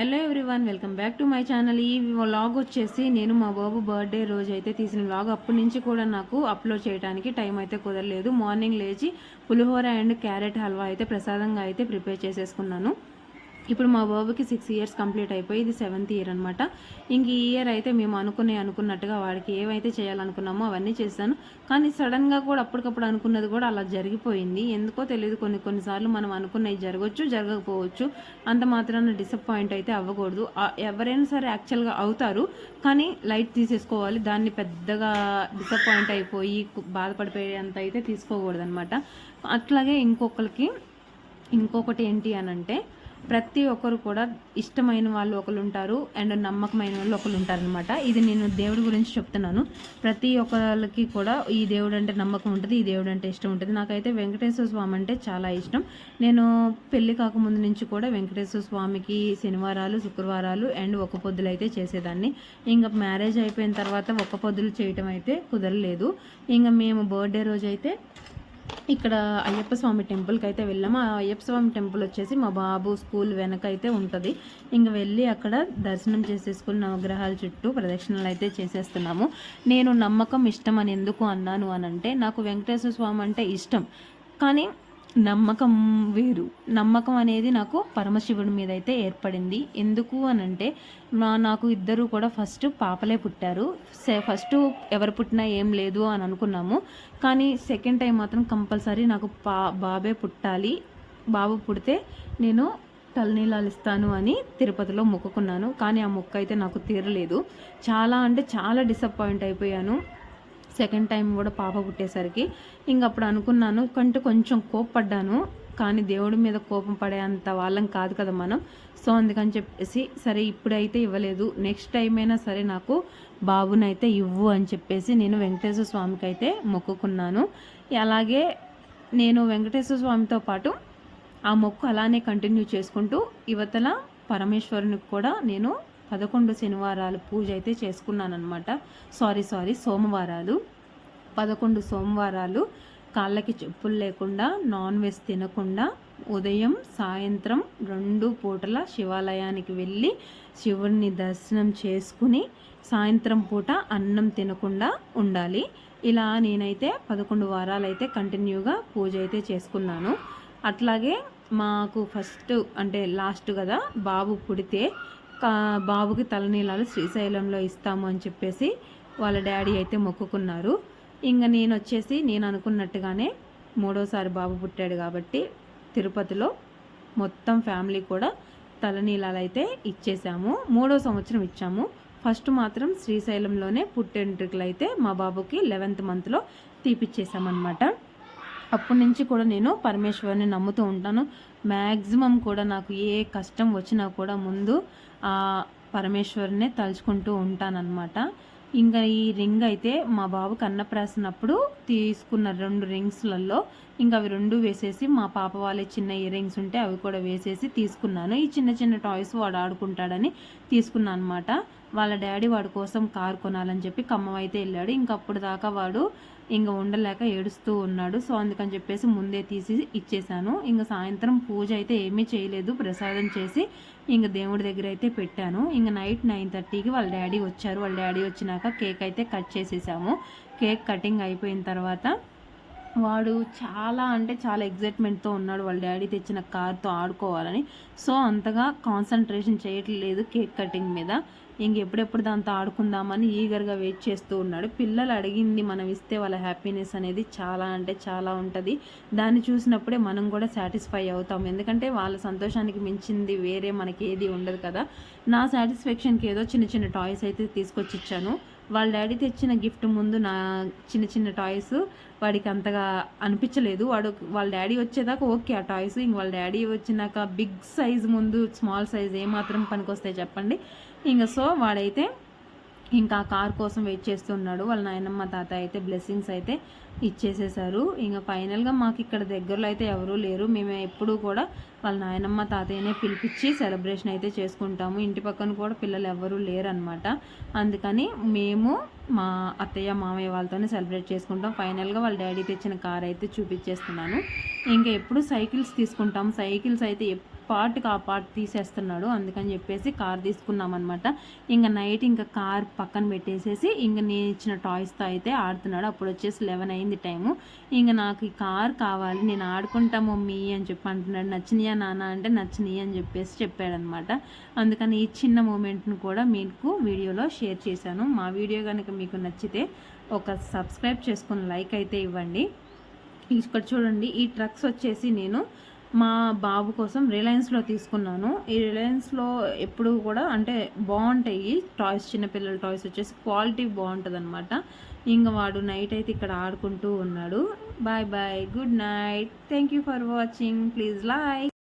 Hello everyone, welcome back to my channel. ఈ vlog వచ్చేసి నేను మా బాబు బర్త్డే రోజు అయితే తీసిన వ్లాగ్. అప్పటి నుంచి కూడా నాకు అప్లోడ్ చేయడానికి టైం అయితే కుదరలేదు. మార్నింగ్ లేచి పులిహోర అండ్ క్యారెట్ హల్వా అయితే ప్రసాదంగా అయితే ప్రిపేర్ చేసేసుకున్నాను. ఇప్పుడు మా బాబుకి 6 ఇయర్స్ కంప్లీట్ అయిపోయి ఇది 7th ఇయర్ అనమాట. ఇంక ఈ ఇయర్ అయితే మేము అనుకున్నట్టుగా వాడికి ఏవైతే చేయాలనుకున్నామో అవన్నీ చేశాను. కానీ సడన్గా కూడా అప్పటికప్పుడు అనుకున్నది కూడా అలా జరిగిపోయింది. ఎందుకో తెలియదు, కొన్నిసార్లు మనం అనుకున్నవి జరగవచ్చు, జరగకపోవచ్చు. అంత మాత్రాన డిసప్పాయింట్ అయితే అవ్వకూడదు. ఎవరైనా సరే యాక్చువల్గా అవుతారు, కానీ లైట్ తీసేసుకోవాలి. దాన్ని పెద్దగా డిసప్పాయింట్ అయిపోయి బాధపడిపోయేంత అయితే తీసుకోకూడదు అనమాట. అట్లాగే ఇంకొకటి ఏంటి అని అంటే, ప్రతి ఒక్కరు కూడా ఇష్టమైన వాళ్ళు ఒకరు ఉంటారు అండ్ నమ్మకమైన వాళ్ళు ఒకరు ఉంటారనమాట. ఇది నేను దేవుడి గురించి చెప్తున్నాను. ప్రతి ఒక్కరికి కూడా ఈ దేవుడు అంటే నమ్మకం ఉంటుంది, ఈ దేవుడు అంటే ఇష్టం ఉంటుంది. నాకైతే వెంకటేశ్వర స్వామి అంటే చాలా ఇష్టం. నేను పెళ్లి కాకముందు నుంచి కూడా వెంకటేశ్వర స్వామికి శనివారాలు, శుక్రవారాలు అండ్ ఒక్క పొద్దులు అయితే చేసేదాన్ని. ఇంకా మ్యారేజ్ అయిపోయిన తర్వాత ఒక్క పొద్దులు చేయటం అయితే కుదరలేదు. ఇంకా మేము బర్త్డే రోజు అయితే ఇక్కడ అయ్యప్ప స్వామి టెంపుల్కి అయితే వెళ్ళాము. ఆ అయ్యప్ప స్వామి టెంపుల్ వచ్చేసి మా బాబు స్కూల్ వెనక అయితే ఉంటుంది. ఇంకా వెళ్ళి అక్కడ దర్శనం చేసేసుకుని నవగ్రహాల చుట్టూ ప్రదక్షిణలు అయితే చేసేస్తున్నాము. నేను నమ్మకం ఇష్టం అని ఎందుకు అన్నాను అనంటే, నాకు వెంకటేశ్వర స్వామి అంటే ఇష్టం, కానీ నమ్మకం వేరు. నమ్మకం అనేది నాకు పరమశివుడి మీద అయితే ఏర్పడింది. ఎందుకు అనంటే, నాకు ఇద్దరు కూడా ఫస్ట్ పాపలే పుట్టారు. ఫస్ట్ ఎవరు పుట్టినా ఏం లేదు అని అనుకున్నాము, కానీ సెకండ్ టైం మాత్రం కంపల్సరీ నాకు బాబే పుట్టాలి, బాబు పుడితే నేను తలనీలాలు ఇస్తాను అని తిరుపతిలో మొక్కుకున్నాను. కానీ ఆ మొక్క అయితే నాకు తీరలేదు. చాలా అంటే చాలా డిసప్పాయింట్ అయిపోయాను. సెకండ్ టైం కూడా పాప పుట్టేసరికి ఇంకప్పుడు అనుకున్నాను, కొంచెం కోప్పడ్డాను. కానీ దేవుడి మీద కోపం పడేంత వాళ్ళం కాదు కదా మనం. సో అందుకని చెప్పేసి సరే ఇప్పుడైతే ఇవ్వలేదు, నెక్స్ట్ టైం అయినా సరే నాకు బాబునైతే ఇవ్వు అని చెప్పేసి నేను వెంకటేశ్వర స్వామికి అయితే మొక్కుకున్నాను. అలాగే నేను వెంకటేశ్వర స్వామితో పాటు ఆ మొక్కు అలానే కంటిన్యూ చేసుకుంటూ యువతల పరమేశ్వరునికి కూడా నేను 11 శనివారాలు పూజ అయితే చేసుకున్నాను అనమాట. సోమవారాలు 11 సోమవారాలు కాళ్ళకి చెప్పులు లేకుండా, నాన్ వెజ్ తినకుండా, ఉదయం సాయంత్రం 2 పూటల శివాలయానికి వెళ్ళి శివుడిని దర్శనం చేసుకుని సాయంత్రం పూట అన్నం తినకుండా ఉండాలి. ఇలా నేనైతే 11 వారాలు అయితే కంటిన్యూగా పూజ అయితే చేసుకున్నాను. అట్లాగే మాకు ఫస్ట్ అంటే లాస్ట్ కదా బాబు పుడితే బాబుకి తలనీలాలు శ్రీశైలంలో ఇస్తాము అని చెప్పేసి వాళ్ళ డాడీ అయితే మొక్కుకున్నారు. ఇంకా నేను అనుకున్నట్టుగానే 3వసారి బాబు పుట్టాడు కాబట్టి తిరుపతిలో మొత్తం ఫ్యామిలీ కూడా తలనీలాలు అయితే ఇచ్చేసాము. 3వ సంవత్సరం ఇచ్చాము. ఫస్ట్ మాత్రం శ్రీశైలంలోనే పుట్టెంట్రుకలు అయితే మా బాబుకి 11th మంత్లో తీపిచ్చేసామన్నమాట. అప్పటి నుంచి కూడా నేను పరమేశ్వరుని నమ్ముతూ ఉంటాను. మ్యాక్సిమం కూడా నాకు ఏ కష్టం వచ్చినా కూడా ముందు ఆ పరమేశ్వరునే తలుచుకుంటూ ఉంటానన్నమాట. ఇంకా ఈ రింగ్ అయితే మా బాబుకి అన్నప్రాసనప్పుడు తీసుకున్న 2 రింగ్స్లలో ఇంకా అవి 2 వేసేసి, మా పాప వాళ్ళే చిన్న ఇయర్ రింగ్స్ ఉంటే అవి కూడా వేసేసి తీసుకున్నాను. ఈ చిన్న టాయ్స్ వాడు ఆడుకుంటాడని తీసుకున్నాను అనమాట. వాళ్ళ డాడీ వాడి కోసం కారు కొనాలని చెప్పి ఖమ్మం అయితే వెళ్ళాడు. ఇంకప్పుడు దాకా వాడు ఇంకా ఉండలేక ఏడుస్తూ ఉన్నాడు. సో అందుకని చెప్పేసి ముందే తీసి ఇచ్చేసాను. ఇంకా సాయంత్రం పూజ అయితే ఏమీ చేయలేదు, ప్రసాదం చేసి ఇంకా దేవుడి దగ్గర అయితే పెట్టాను. ఇంకా నైట్ 9:30కి వాళ్ళ డాడీ వచ్చారు. వాళ్ళ డాడీ వచ్చినాక కేక్ అయితే కట్ చేసేసాము. కేక్ కటింగ్ అయిపోయిన తర్వాత వాడు చాలా అంటే చాలా ఎగ్జైట్మెంట్తో ఉన్నాడు వాళ్ళ డాడీ తెచ్చిన కార్తో ఆడుకోవాలని. సో అంతగా కాన్సన్ట్రేషన్ చేయట్లేదు కేక్ కటింగ్ మీద. ఎప్పుడెప్పుడు దాంతో ఆడుకుందామని ఈగర్గా వెయిట్ చేస్తూ ఉన్నాడు. పిల్లలు అడిగింది మనం ఇస్తే వాళ్ళ హ్యాపీనెస్ అనేది చాలా అంటే చాలా ఉంటుంది. దాన్ని చూసినప్పుడే మనం కూడా సాటిస్ఫై అవుతాం. ఎందుకంటే వాళ్ళ సంతోషానికి మించింది వేరే మనకి ఏది ఉండదు కదా. నా సాటిస్ఫాక్షన్కి ఏదో చిన్న టాయ్స్ అయితే తీసుకొచ్చి ఇచ్చాను. వాళ్ళ డాడీ తెచ్చిన గిఫ్ట్ ముందు నా చిన్న టాయ్స్ వాడికి అంతగా అనిపించలేదు. వాళ్ళ డాడీ వచ్చేదాకా ఓకే ఆ టాయ్స్. వాళ్ళ డాడీ వచ్చినాక బిగ్ సైజ్ ముందు స్మాల్ సైజ్ ఏమాత్రం పనికొస్తాయి చెప్పండి. సో వాడైతే ఇంకా కార్ కోసం వెయిట్ చేస్తున్నాడు. వాళ్ళ నాయనమ్మ తాతయ్య అయితే బ్లెస్సింగ్స్ అయితే ఇచ్చేసేసారు. ఇంకా ఫైనల్గా మాకు ఇక్కడ దగ్గరలో అయితే ఎవరూ లేరు. మేము ఎప్పుడూ కూడా వాళ్ళ నాయనమ్మ తాతయ్యనే పిలిపించి సెలబ్రేషన్ అయితే చేసుకుంటాము. ఇంటి పక్కన కూడా పిల్లలు ఎవరూ లేరు అనమాట. అందుకని మేము మా అత్తయ్య మామయ్య వాళ్ళతోనే సెలబ్రేట్ చేసుకుంటాం. ఫైనల్గా వాళ్ళ డాడీ తెచ్చిన కార్ అయితే చూపించేస్తున్నాను. ఇంకా ఎప్పుడు సైకిల్స్ తీసుకుంటాం. సైకిల్స్ అయితే పార్ట్కి ఆ పార్ట్ తీసేస్తున్నాడు. అందుకని చెప్పేసి కార్ తీసుకున్నామన్నమాట. ఇంకా నైట్ ఇంకా కార్ పక్కన పెట్టేసేసి ఇంక నేను ఇచ్చిన టాయ్స్తో అయితే ఆడుతున్నాడు. అప్పుడు వచ్చేసి 11 అయింది టైము. ఇంక నాకు ఈ కార్ కావాలి, నేను ఆడుకుంటా మమ్మీ అని చెప్పి అంటున్నాడు. నచ్చినాయా నాన్న అంటే నచ్చినాయి అని చెప్పేసి చెప్పాడనమాట. అందుకని ఈ చిన్న మూమెంట్ను కూడా మీకు వీడియోలో షేర్ చేశాను. మా వీడియో కనుక మీకు నచ్చితే ఒక సబ్స్క్రైబ్ చేసుకుని లైక్ అయితే ఇవ్వండి. ఇక్కడ చూడండి, ఈ ట్రక్స్ వచ్చేసి నేను మా బాబు కోసం రిలయన్స్లో తీసుకున్నాను. ఈ రిలయన్స్లో ఎప్పుడు కూడా అంటే బాగుంటాయి టాయ్స్, చిన్నపిల్లల టాయ్స్ వచ్చేసి క్వాలిటీ బాగుంటుంది అనమాట. ఇంకా వాడు నైట్ అయితే ఇక్కడ ఆడుకుంటూ ఉన్నాడు. Bye bye, good night, thank you for watching, please like.